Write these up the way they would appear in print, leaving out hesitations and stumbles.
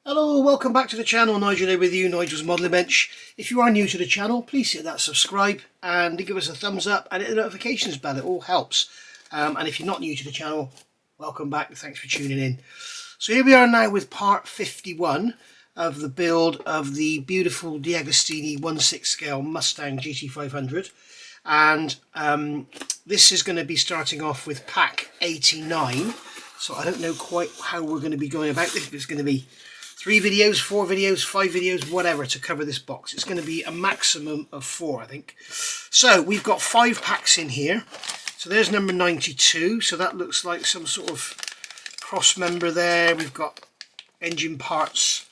Hello, welcome back to the channel. Nigel here with you, Nigel's Modelling Bench. If you are new to the channel, please hit that subscribe and give us a thumbs up and hit the notifications bell. It all helps. And if you're not new to the channel, welcome back. Thanks for tuning in. So here we are now with part 51 of the build of the beautiful DeAgostini 1/6 scale Mustang GT500. And this is going to be starting off with pack 89. So I don't know quite how we're going to be going about this. If it's going to be 3 videos, 4 videos, 5 videos, whatever to cover this box. It's going to be a maximum of 4, I think. So we've got 5 packs in here. So there's number 92. So that looks like some sort of cross member there. We've got engine parts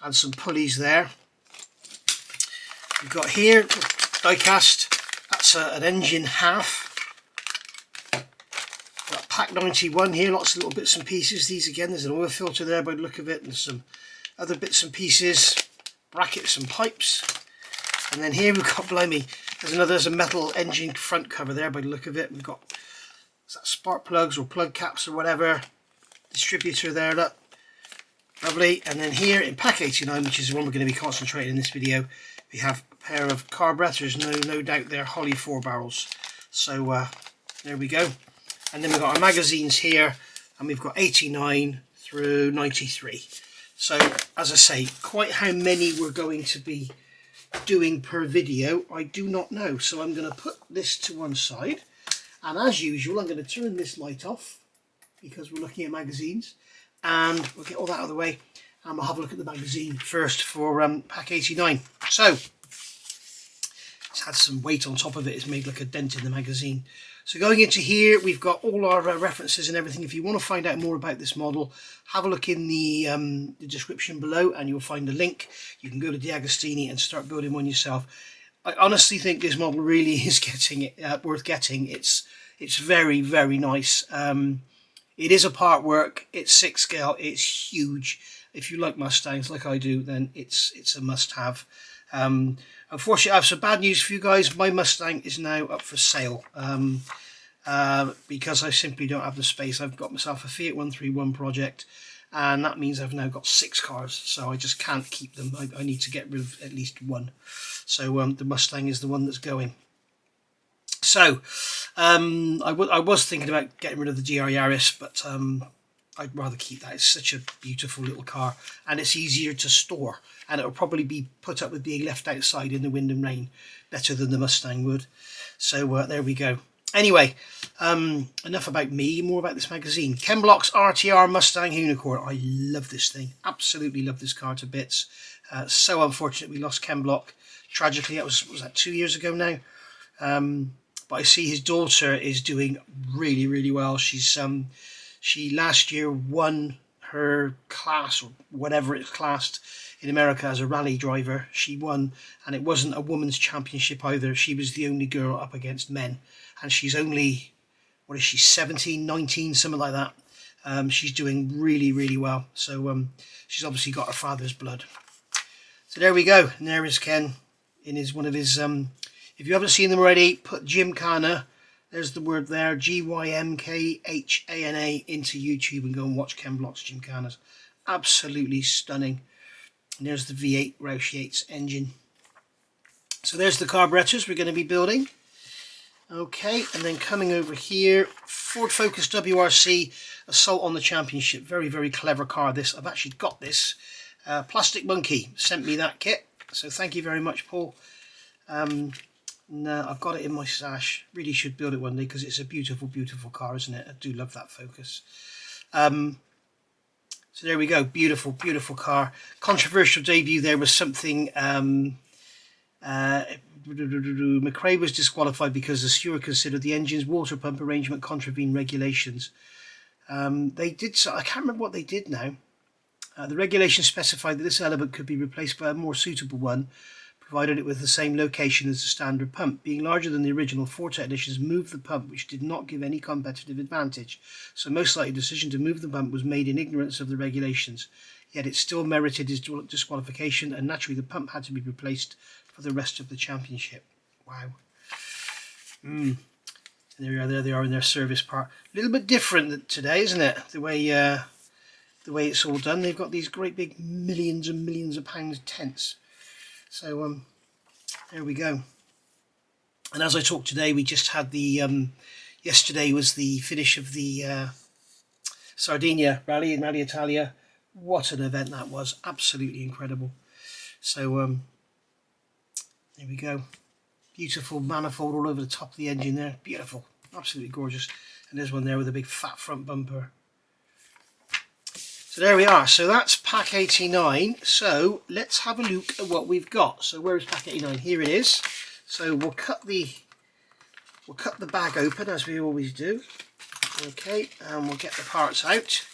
and some pulleys there. We've got here die-cast. That's an engine half. Got pack 91 here. Lots of little bits and pieces. These again, there's an oil filter there by the look of it, and some other bits and pieces, brackets and pipes. And then here we've got, blimey, there's a metal engine front cover there by the look of it. We've got spark plugs or plug caps or whatever, distributor there, look, lovely. And then here in pack 89, which is the one we're going to be concentrating in this video, we have a pair of carburetors, no doubt they're Holly 4 barrels. So there we go. And then we've got our magazines here, and we've got 89 through 93. So, as I say, quite how many we're going to be doing per video, I do not know. So I'm going to put this to one side. And as usual, I'm going to turn this light off because we're looking at magazines. And we'll get all that out of the way. And we'll have a look at the magazine first for pack 89. So, it's had some weight on top of it. It's made like a dent in the magazine. So going into here, we've got all our references and everything. If you want to find out more about this model, have a look in the description below and you'll find a link. You can go to DeAgostini and start building one yourself. I honestly think this model really is worth getting. It's very, very nice. It is a part work. It's 6 scale. It's huge. If you like Mustangs like I do, then it's a must-have. Unfortunately, I have some bad news for you guys. My Mustang is now up for sale because I simply don't have the space. I've got myself a Fiat 131 project, and that means I've now got 6 cars, so I just can't keep them. I need to get rid of at least one. So the Mustang is the one that's going. So I was thinking about getting rid of the GR Yaris, but I'd rather keep that. It's such a beautiful little car, and it's easier to store, and it'll probably be put up with being left outside in the wind and rain better than the Mustang would. So there we go. Anyway, enough about me, more about this magazine. Ken Block's RTR Mustang Unicorn. I love this thing, absolutely love this car to bits. So unfortunate we lost Ken Block tragically. That was that 2 years ago now. But I see his daughter is doing really, really well. She last year won her class, or whatever it's classed in America, as a rally driver. She won, and it wasn't a women's championship either. She was the only girl up against men, and she's only, what is she, 17, 19, something like that. She's doing really, really well. So she's obviously got her father's blood. So there we go. And there is Ken in one of his, if you haven't seen them already, put Gymkhana, there's the word there, Gymkhana, into YouTube and go and watch Ken Block's Gymkhanas. Absolutely stunning. And there's the V8 Roush Yates engine. So there's the carburetors we're going to be building. Okay, and then coming over here, Ford Focus WRC Assault on the Championship. Very, very clever car this. I've actually got this. Plastic Monkey sent me that kit. So thank you very much, Paul. No, I've got it in my stash. Really should build it one day because it's a beautiful, beautiful car, isn't it? I do love that Focus. So there we go. Beautiful, beautiful car. Controversial debut there was something. McRae was disqualified because the steward considered the engine's water pump arrangement contravened regulations. They did so. I can't remember what they did now. The regulations specified that this element could be replaced by a more suitable one, provided it with the same location as the standard pump. Being larger than the original, Ford technicians moved the pump, which did not give any competitive advantage. So most likely the decision to move the pump was made in ignorance of the regulations. Yet it still merited his disqualification, and naturally the pump had to be replaced for the rest of the championship. Wow. And there they are in their service part. A little bit different today, isn't it? The way the way it's all done. They've got these great big millions and millions of pounds tents. So there we go. And as I talked today, we just had the yesterday was the finish of the Sardinia rally in Rally Italia. What an event that was, absolutely incredible. So there we go, beautiful manifold all over the top of the engine there, beautiful, absolutely gorgeous. And there's one there with a big fat front bumper. So there we are. So that's pack 89. So let's have a look at what we've got. So where is pack 89? Here it is. So we'll cut the bag open as we always do. Okay, and we'll get the parts out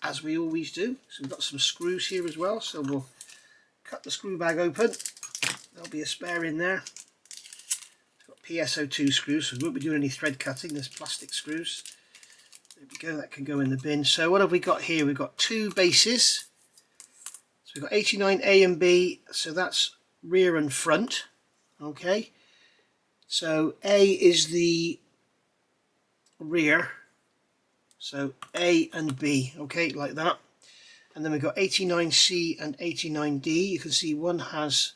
as we always do. So we've got some screws here as well. So we'll cut the screw bag open. There'll be a spare in there. It's got PSO2 screws, so we won't be doing any thread cutting. There's plastic screws. There we go, that can go in the bin. So what have we got here? We've got two bases. So we've got 89A and B, so that's rear and front. Okay, so A is the rear, so A and B, okay, like that. And then we've got 89C and 89D. You can see one has,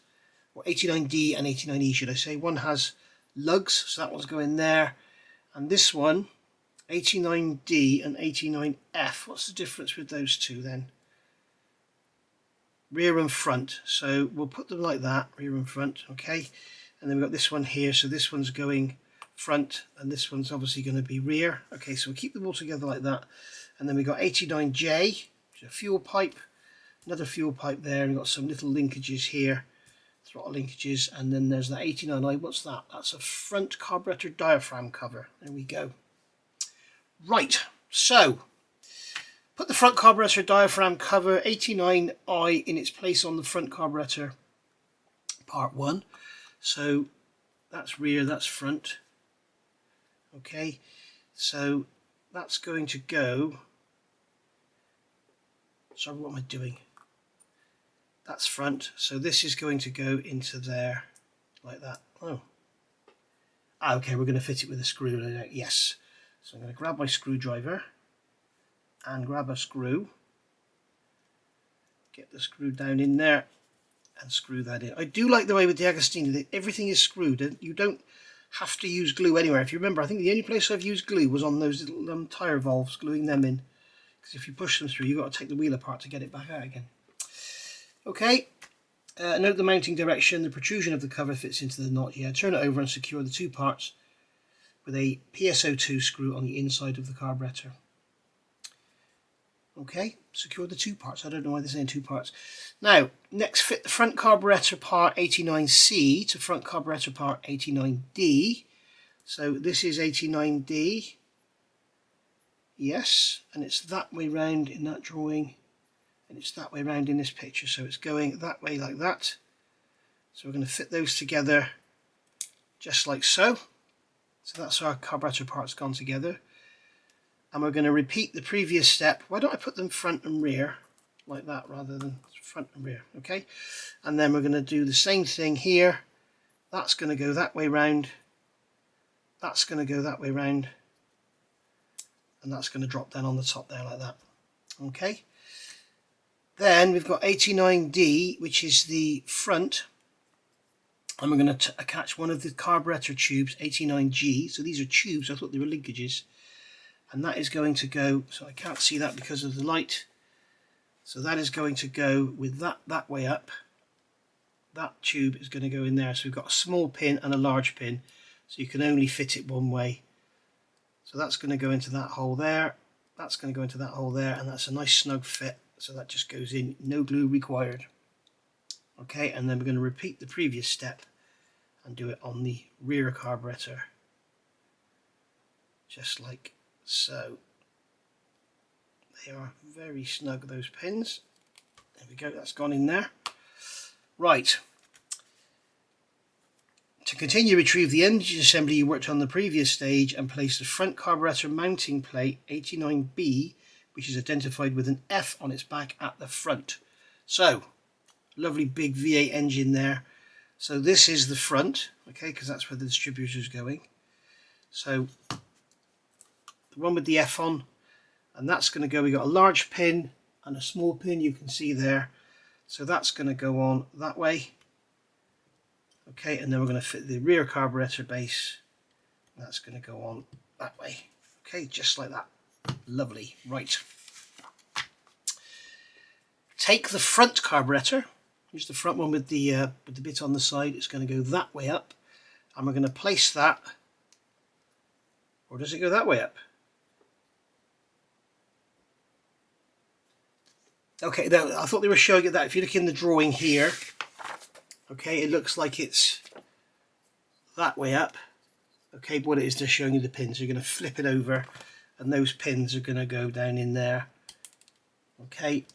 or 89D and 89E should I say, one has lugs, so that one's going there. And this one, 89D and 89F, what's the difference with those two then? Rear and front, so we'll put them like that, rear and front, okay. And then we've got this one here, so this one's going front and this one's obviously going to be rear. Okay, so we'll keep them all together like that. And then we've got 89J, which is a fuel pipe, another fuel pipe there, and we've got some little linkages here, throttle linkages. And then there's that 89I, what's that? That's a front carburetor diaphragm cover. There we go. Right, so put the front carburetor diaphragm cover 89I in its place on the front carburetor part 1. So that's rear, that's front. Okay, so that's going to go, sorry, what am I doing? That's front, so this is going to go into there like that. Oh, okay, we're going to fit it with a screw. Yes, so I'm going to grab my screwdriver and grab a screw, get the screw down in there and screw that in. I do like the way with DeAgostini that everything is screwed and you don't have to use glue anywhere. If you remember, I think the only place I've used glue was on those little tyre valves, gluing them in, because if you push them through you've got to take the wheel apart to get it back out again. Okay, note the mounting direction. The protrusion of the cover fits into the knot here. Turn it over and secure the two parts with a PSO2 screw on the inside of the carburetor. Okay, secure the two parts. I don't know why they're saying two parts. Now, next fit the front carburetor part 89C to front carburetor part 89D. So this is 89D. Yes, and it's that way round in that drawing, and it's that way round in this picture. So it's going that way like that. So we're going to fit those together just like so. So that's our carburetor parts gone together. And we're going to repeat the previous step. Why don't I put them front and rear like that rather than front and rear, okay? And then we're going to do the same thing here. That's going to go that way round. That's going to go that way round. And that's going to drop down on the top there like that, okay? Then we've got 89D, which is the front. And we're going to attach one of the carburetor tubes, 89G. So these are tubes, I thought they were linkages. And that is going to go, so I can't see that because of the light. So that is going to go with that way up. That tube is going to go in there. So we've got a small pin and a large pin. So you can only fit it one way. So that's going to go into that hole there. That's going to go into that hole there. And that's a nice snug fit. So that just goes in, no glue required. Okay, and then we're going to repeat the previous step and do it on the rear carburetor. Just like so. They are very snug, those pins. There we go, that's gone in there. Right. To continue, retrieve the engine assembly you worked on the previous stage and place the front carburetor mounting plate 89B, which is identified with an F on its back at the front. So, lovely big V8 engine there. So this is the front, okay, because that's where the distributor is going. So the one with the F on, and that's going to go, we got a large pin and a small pin you can see there. So that's going to go on that way. Okay, and then we're going to fit the rear carburetor base. That's going to go on that way. Okay, just like that. Lovely. Right. Take the front carburetor. Here's the front one with the bit on the side. It's going to go that way up, and we're going to place that. Or does it go that way up? Okay, now I thought they were showing it that if you look in the drawing here, okay, it looks like it's that way up. Okay, but what it is, they're showing you the pins. You're going to flip it over, and those pins are going to go down in there. Okay.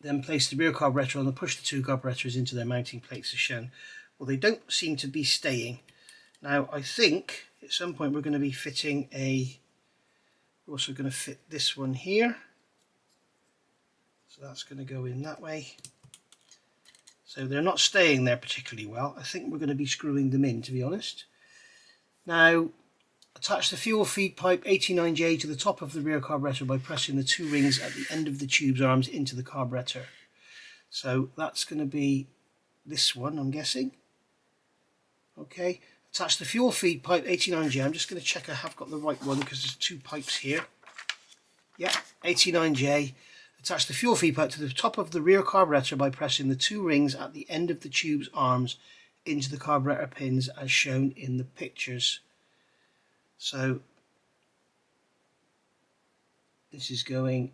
Then place the rear carburetor on and push the two carburetors into their mounting plates as shown. Well, they don't seem to be staying. Now, I think at some point we're going to be fitting we're also going to fit this one here. So that's going to go in that way. So they're not staying there particularly well. I think we're going to be screwing them in, to be honest. Now, attach the fuel feed pipe 89J to the top of the rear carburetor by pressing the two rings at the end of the tube's arms into the carburetor. So that's going to be this one, I'm guessing. Okay, attach the fuel feed pipe 89J. I'm just going to check I have got the right one because there's two pipes here. Yeah, 89J. Attach the fuel feed pipe to the top of the rear carburetor by pressing the two rings at the end of the tube's arms into the carburetor pins as shown in the pictures. So this is going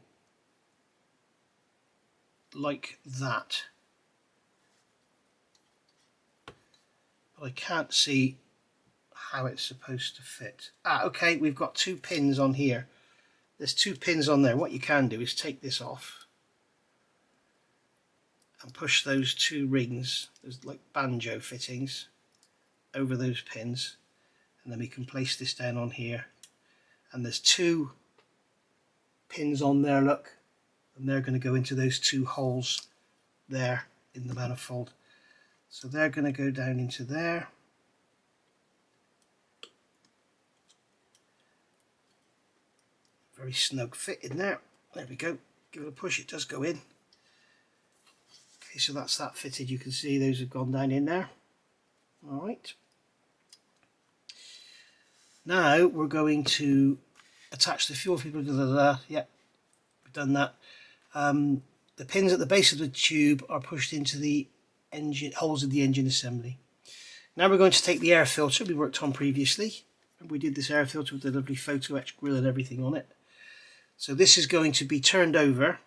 like that. But I can't see how it's supposed to fit. Okay, we've got two pins on here. There's two pins on there. What you can do is take this off and push those two rings, those like banjo fittings, over those pins, and then we can place this down on here. And there's two pins on there, look, and they're going to go into those two holes there in the manifold. So they're going to go down into there. Very snug fit in there. There we go. Give it a push, it does go in. Okay, so that's that fitted. You can see those have gone down in there. Alright. Now we're going to attach the fuel feed. Yep, we've done that. The pins at the base of the tube are pushed into the engine holes of the engine assembly. Now we're going to take the air filter we worked on previously. We did this air filter with the lovely photo etch grill and everything on it. So this is going to be turned over.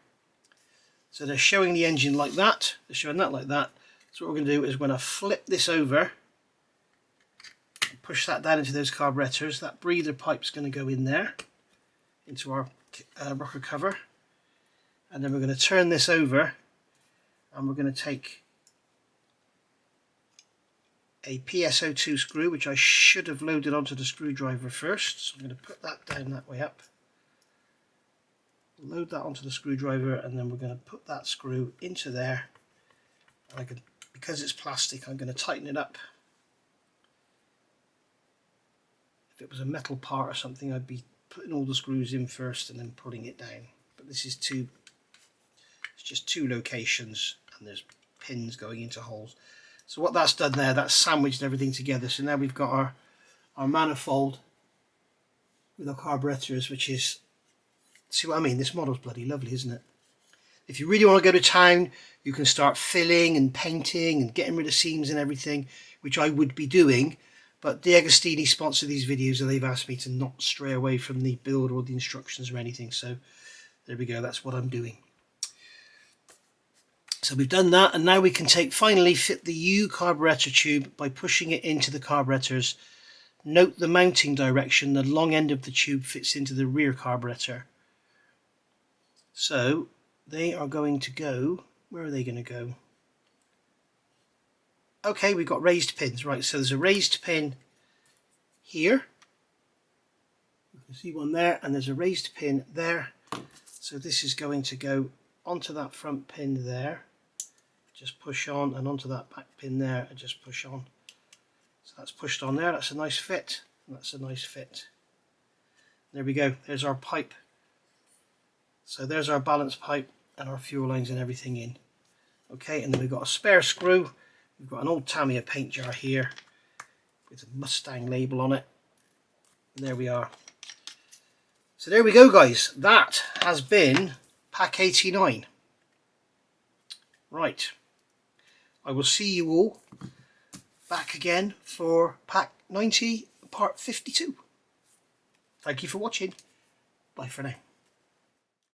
So they're showing the engine like that. They're showing that like that. So what we're going to do is we're going to flip this over, push that down into those carburetors. That breather pipe's going to go in there, into our rocker cover. And then we're going to turn this over, and we're going to take a PSO2 screw, which I should have loaded onto the screwdriver first. So I'm going to put that down that way up. Load that onto the screwdriver, and then we're going to put that screw into there. And because it's plastic, I'm going to tighten it up. If it was a metal part or something, I'd be putting all the screws in first and then pulling it down. But this is it's just two locations, and there's pins going into holes. So what that's done there, that's sandwiched everything together. So now we've got our manifold with our carburetors, which is, see what I mean? This model's bloody lovely, isn't it? If you really want to go to town, you can start filling and painting and getting rid of seams and everything, which I would be doing. But DeAgostini sponsor these videos, and they've asked me to not stray away from the build or the instructions or anything. So there we go, that's what I'm doing. So we've done that, and now we can finally fit the U carburetor tube by pushing it into the carburetors. Note the mounting direction. The long end of the tube fits into the rear carburetor. So they are going to go, where are they going to go? Okay, we've got raised pins, right? So there's a raised pin here. You can see one there, and there's a raised pin there. So this is going to go onto that front pin there. Just push on, and onto that back pin there, and just push on. So that's pushed on there. That's a nice fit. And that's a nice fit. There we go. There's our pipe So there's our balance pipe and our fuel lines and everything in. Okay, and then we've got a spare screw. We've got an old Tamiya paint jar here with a Mustang label on it. And there we are. So there we go, guys. That has been pack 89. Right. I will see you all back again for pack 90, part 52. Thank you for watching. Bye for now.